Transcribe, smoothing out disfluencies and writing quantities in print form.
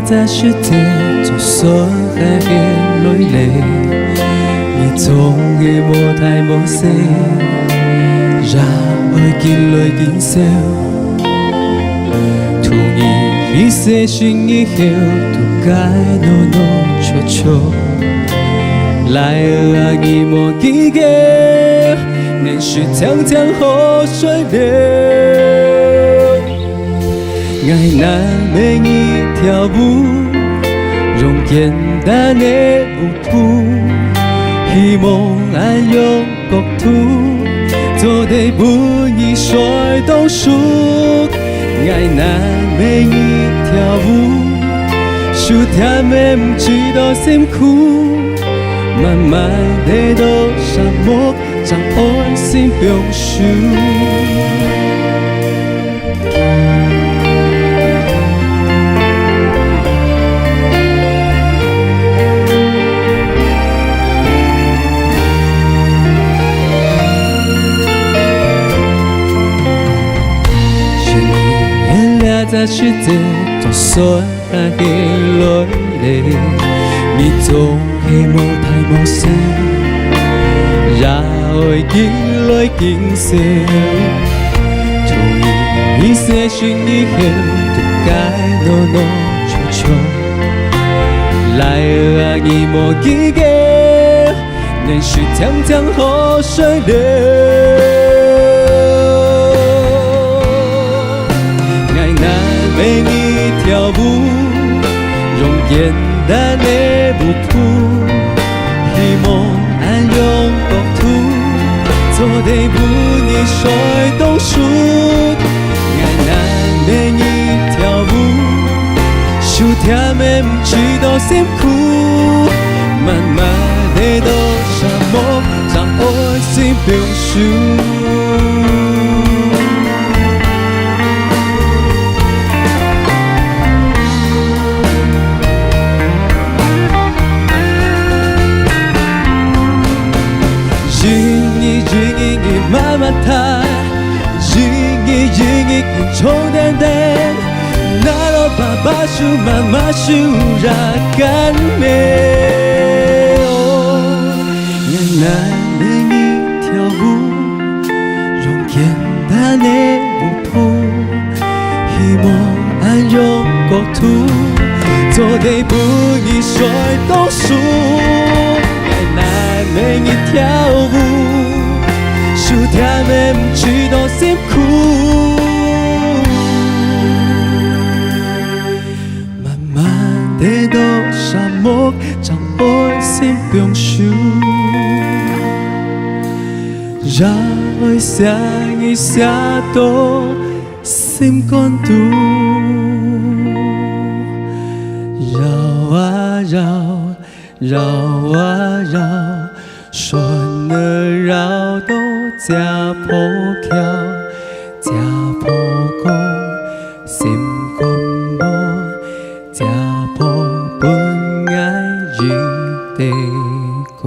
在世界做所有嘅累累，你總嘅無大無細，讓愛見來見笑，同意一些心以後都該濃濃悄悄，來啊你莫記嘅，連續長長河水流。愛難每一條路，用簡單的舞步，希望愛用國土，做得不易摔倒數。愛難每一條路，數條沒唔知道辛苦，慢慢地到沙漠，將愛心表述。在世界做所有嘅累累，你總係無大無細，讓愛見來見笑，同意一些心以後都該濃濃悄悄，來啊你莫記嘅，連續長長河水流。每一條路，用簡單的舞步，希望按用國土，做得不易摔倒數。愛難每一條路，數條沒唔知道辛苦，慢慢地到沙漠，將愛心表述。慢慢踏，一重點點，那羅把樹慢慢樹讓乾美。原來每一條路，用簡單的舞步，希望按用國土，做得不易摔倒數。原來每一條路，數條沒唔知道辛苦，慢慢地到沙漠，將愛心表述，讓愛像一下到心肝肚，繞啊繞，繞啊繞，順兒繞到家破橋，家破谷，心肝無，家破本愛遇地高。